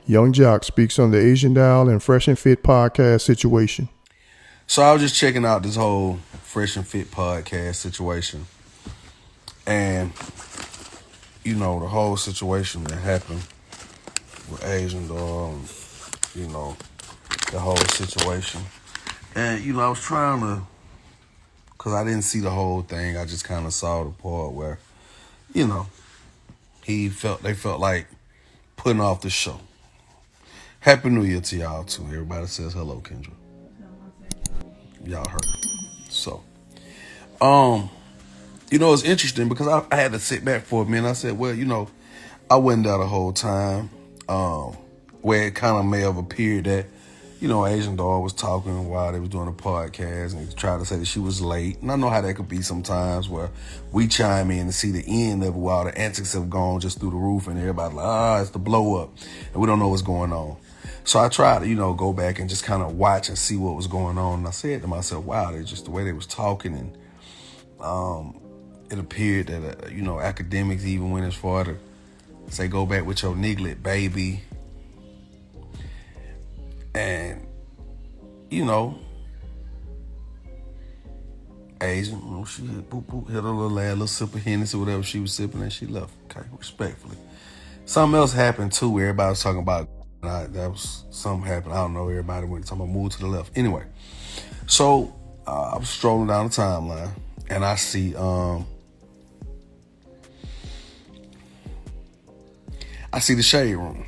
Young Jock speaks on the Asian Dial and Fresh and Fit podcast situation. So I was just checking out this whole Fresh and Fit podcast situation. And, the whole situation that happened with Asian Doll and, the whole situation. And, I was trying to, because I didn't see the whole thing. I just kind of saw the part where, you know, they felt like putting off the show. Happy New Year to y'all, too. Everybody says hello, Kendra. Y'all heard. So, it's interesting because I had to sit back for a minute. I said, well, I wasn't there the whole time. Where it kind of may have appeared that, Asian Doll was talking while they was doing a podcast and tried to say that she was late. And I know how that could be sometimes where we chime in to see the end of it while the antics have gone just through the roof and everybody's like, it's the blow up. And we don't know what's going on. So I tried to, go back and just kind of watch and see what was going on. And I said to myself, wow, they just the way they was talking. And it appeared that, academics even went as far to say, go back with your niglet, baby. And, Asian, she hit, hit a little sip of Hennessy or whatever she was sipping and she left. Okay, respectfully. Something else happened too where everybody was talking about that was something happened. I don't know. Everybody went talking about move to the left. Anyway, so I was strolling down the timeline and I see the Shade Room,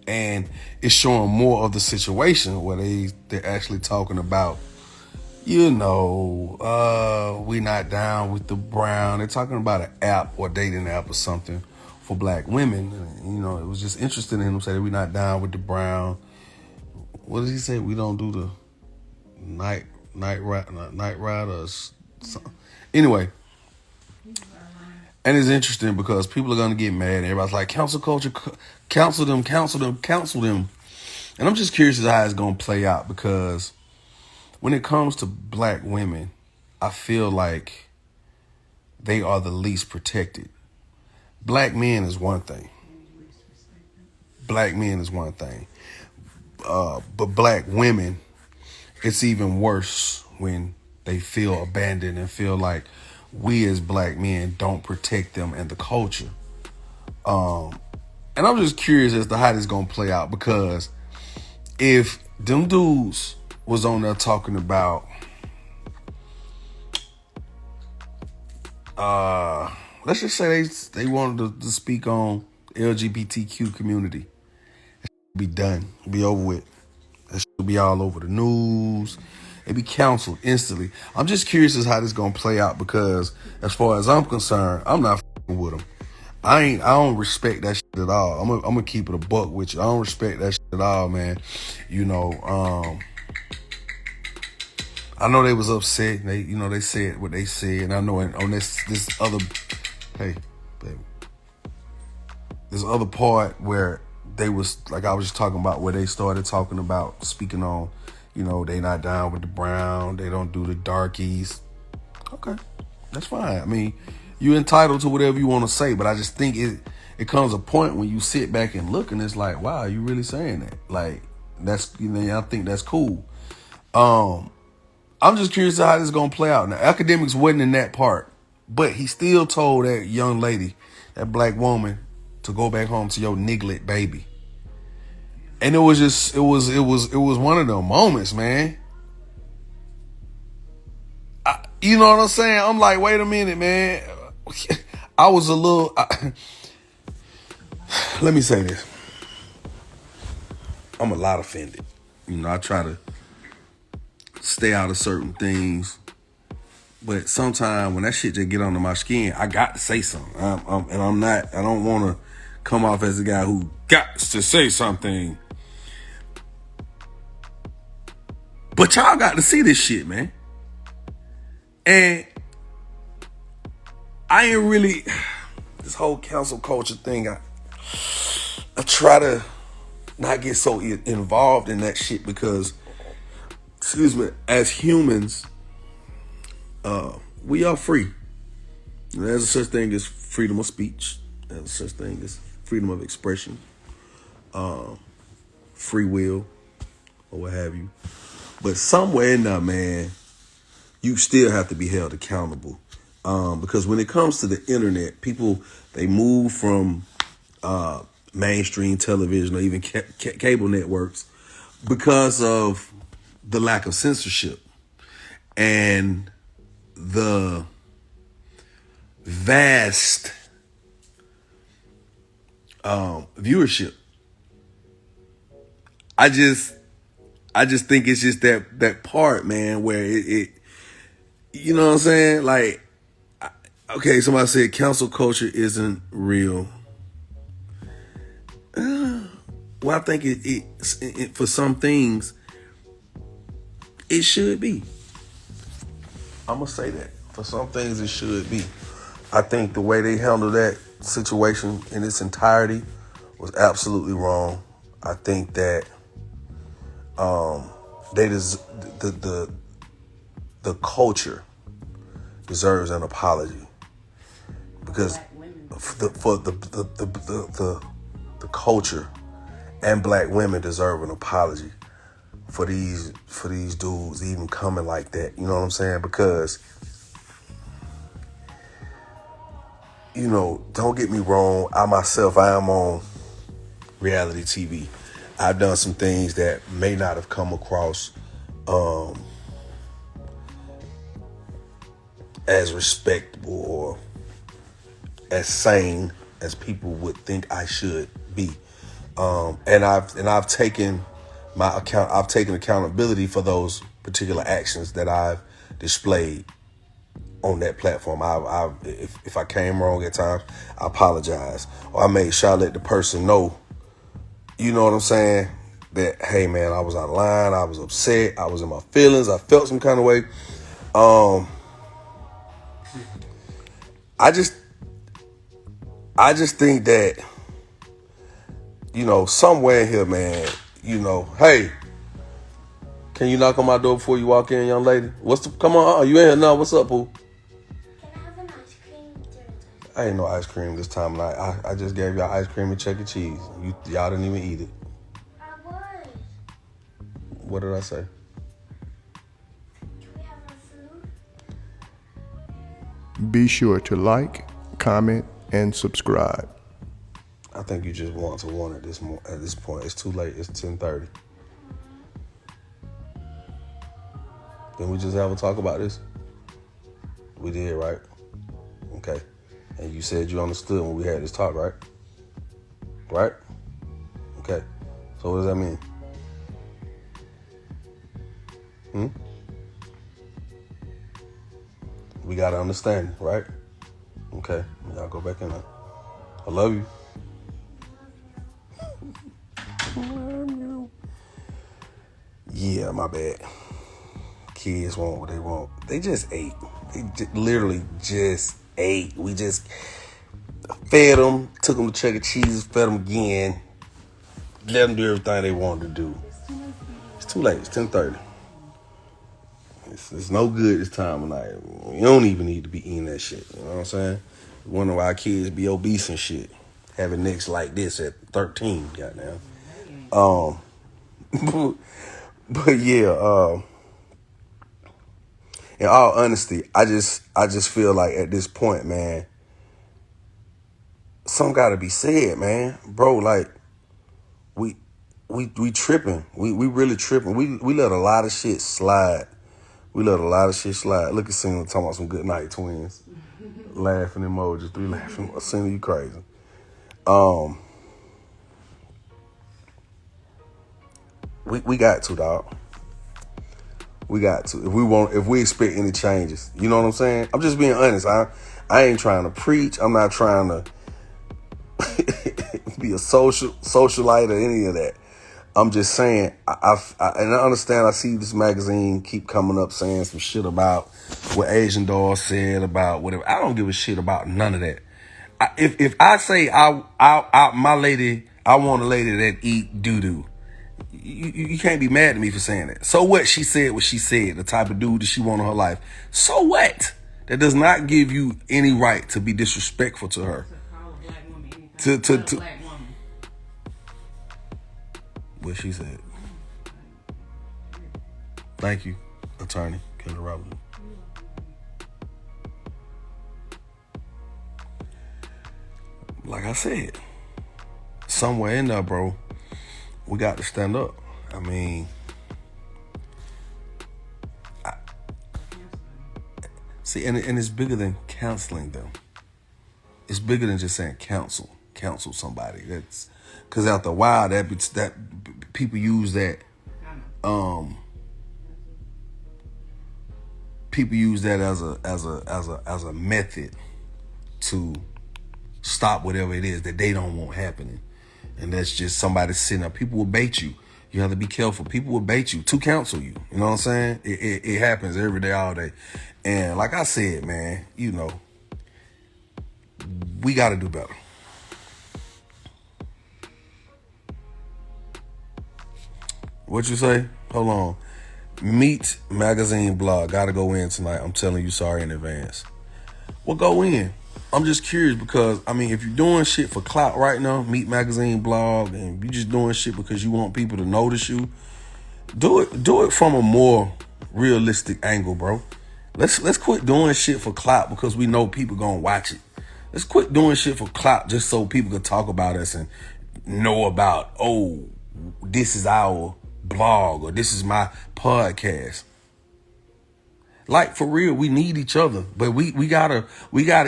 and it's showing more of the situation where they're actually talking about, we not down with the brown. They're talking about an app or dating app or something for black women. And, it was just interesting in him saying we not down with the brown. What does he say? We don't do the night riders. Anyway. And it's interesting because people are going to get mad and everybody's like, cancel culture, counsel them. And I'm just curious as to how it's going to play out because when it comes to black women, I feel like they are the least protected. Black men is one thing. But black women, it's even worse when they feel abandoned and feel like we as black men don't protect them and the culture. And I'm just curious as to how this is going to play out because if them dudes was on there talking about let's just say they wanted to speak on LGBTQ community, it should be done, be over with. It should be all over the news. It'd be canceled instantly. I'm just curious as how this is gonna play out because as far as I'm concerned, I'm not f***ing with them. I don't respect that shit at all. I'm gonna keep it a buck with you. I don't respect that shit at all, man. I know they was upset. They said what they said, and I know on this other, hey, baby, this other part where they was like I was just talking about where they started talking about speaking on, they not down with the brown, they don't do the darkies. Okay, that's fine. I mean, you're entitled to whatever you want to say, but I just think it comes a point when you sit back and look and it's like, wow, you really saying that? Like that's I think that's cool. I'm just curious how this is gonna play out. Now, academics wasn't in that part, but he still told that young lady, that black woman, to go back home to your niglet baby. And it was one of them moments, man. You know what I'm saying? I'm like, wait a minute, man. I was a little. Let me say this. I'm a lot offended. I try to stay out of certain things, but sometimes when that shit just get under my skin, I got to say something. And I'm not. I don't want to come off as a guy who got to say something. But y'all got to see this shit, man. And I ain't really this whole cancel culture thing. I try to not get so involved in that shit because, excuse me, as humans, we are free. There's a such thing as freedom of speech. There's a such thing as freedom of expression. free will or what have you. But somewhere in there, man, you still have to be held accountable. Because when it comes to the internet, people, they move from mainstream television or even cable networks because of the lack of censorship and the vast viewership. I just think it's just that part, man, where it you know what I'm saying? Like, okay, somebody said cancel culture isn't real. Well, I think it for some things it should be. I'm gonna say that for some things it should be. I think the way they handled that situation in its entirety was absolutely wrong. I think that the culture deserves an apology because for the culture and black women deserve an apology for these dudes even coming like that. You know what I'm saying? Because, you know, don't get me wrong. I am on reality TV. I've done some things that may not have come across as respectable or as sane as people would think I should be. And I've taken accountability for those particular actions that I've displayed on that platform. If I came wrong at times, I apologize, or I made sure I let the person know. You know what I'm saying? That, hey man, I was out of line. I was upset. I was in my feelings. I felt some kind of way. I just think that, you know, somewhere in here, man, you know, hey, can you knock on my door before you walk in, young lady? Come on, you in here now? What's up, Pooh? Can I have an ice cream? I ain't no ice cream this time of night. I just gave y'all ice cream and Chuck E. Cheese. Y'all didn't even eat it. I was. What did I say? Do we have our food? Be sure to like, comment, and subscribe. I think you just want to at this point. It's too late. It's 10:30. Then we just have a talk about this? We did, right? Okay. And you said you understood when we had this talk, right? Right? Okay. So what does that mean? We got to understand, right? Okay. Y'all go back in there. I love you. Yeah, my bad. Kids want what they want. They just ate. Literally just ate. We just fed them, took them to Chuck E. Cheese, fed them again, let them do everything they wanted to do. It's too late. It's 10:30. It's no good this time of night. You don't even need to be eating that shit. You know what I'm saying? Wonder why kids be obese and shit. Having necks like this at 13, goddamn. But yeah, in all honesty, I just feel like at this point, man, something gotta be said, man. Bro, like, we tripping. We really tripping. We let a lot of shit slide. Look at Cena talking about some good night twins. Laughing emojis, 3 laughing. Cena, you crazy. We got to, dog. We got to. If we expect any changes. You know what I'm saying? I'm just being honest. I ain't trying to preach. I'm not trying to be a socialite or any of that. I'm just saying, and I understand, I see this magazine keep coming up saying some shit about what Asian Doll said about whatever. I don't give a shit about none of that. If I say my lady, I want a lady that eat doo-doo, you can't be mad at me for saying that. So what? She said what she said, the type of dude that she want in her life. So what? That does not give you any right to be disrespectful to her. what she said. Thank you, attorney Kendra Robinson. Like I said, somewhere in there, bro, we got to stand up. I mean, see, and it's bigger than counseling them. It's bigger than just saying counsel somebody. That's because after a while, that people use that. People use that as a method to stop whatever it is that they don't want happening, and that's just somebody sitting up. People will bait you. You have to be careful. People will bait you to counsel you. You know what I'm saying? It happens every day, all day. And like I said, man, you know, we got to do better. What you say? Hold on. Meet Magazine blog. Got to go in tonight. I'm telling you, sorry in advance. Well, go in. I'm just curious because, I mean, if you're doing shit for clout right now, Meet Magazine blog, and you just doing shit because you want people to notice you, do it from a more realistic angle, bro. Let's quit doing shit for clout because we know people gonna watch it. Let's quit doing shit for clout just so people can talk about us and know about, oh, this is our blog or this is my podcast. Like, for real, we need each other, but we gotta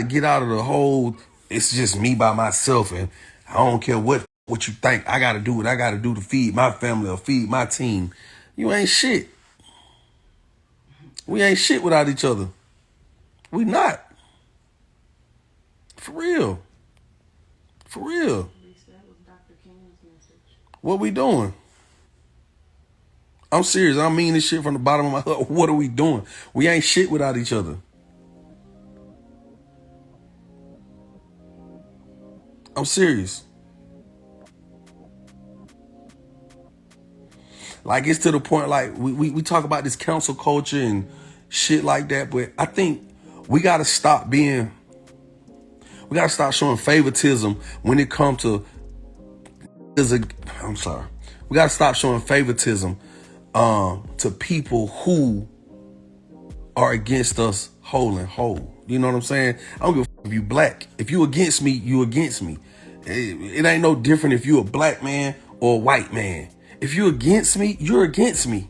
get out of the whole, it's just me by myself and I don't care what you think. I gotta do what I gotta do to feed my family or feed my team. You ain't shit. We ain't shit without each other. We not. For real. For real. What we doing? I'm serious. I mean this shit from the bottom of my heart. What are we doing? We ain't shit without each other. I'm serious. Like, it's to the point, like, we talk about this cancel culture and shit like that, but I think we got to stop showing favoritism when it comes to, we got to stop showing favoritism to people who are against us whole and whole. You know what I'm saying? I don't give a fuck if you black. If you against me, you against me. It ain't no different if you a black man or a white man. If you against me, you're against me.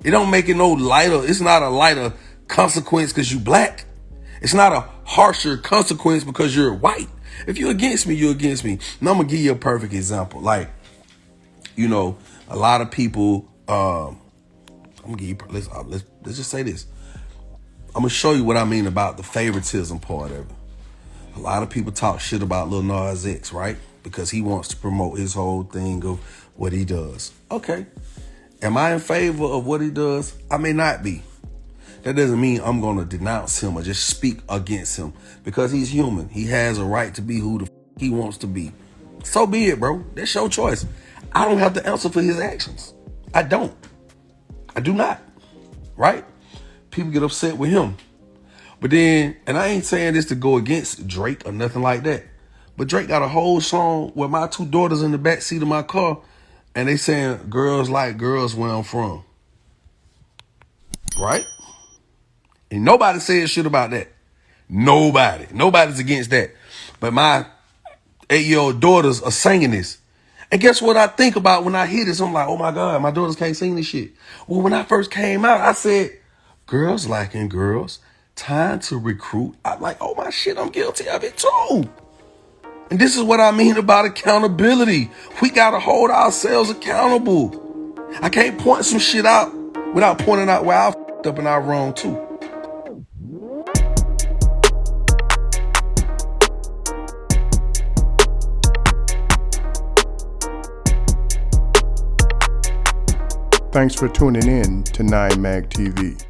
It don't make it no lighter. It's not a lighter consequence because you black. It's not a harsher consequence because you're white. If you're against me, you're against me. And I'm gonna give you a perfect example. Like, you know, a lot of people. I'm gonna give you. Let's just say this. I'm gonna show you what I mean about the favoritism part of it. A lot of people talk shit about Lil Nas X, right? Because he wants to promote his whole thing of what he does. Okay. Am I in favor of what he does? I may not be. That doesn't mean I'm going to denounce him or just speak against him because he's human. He has a right to be who the he wants to be. So be it, bro. That's your choice. I don't have to answer for his actions. I don't. I do not. Right? People get upset with him. But then, and I ain't saying this to go against Drake or nothing like that, but Drake got a whole song with my two daughters in the back seat of my car, and they saying girls like girls where I'm from. Right? And nobody said shit about that. Nobody's against that. But my 8-year-old daughters are singing this. And guess what I think about when I hear this? I'm like, oh my God, my daughters can't sing this shit. Well, when I first came out, I said, girls liking girls, time to recruit. I'm like, oh my shit, I'm guilty of it too. And this is what I mean about accountability. We got to hold ourselves accountable. I can't point some shit out without pointing out where I f***ed up and I wrong too. Thanks for tuning in to 9 Mag TV.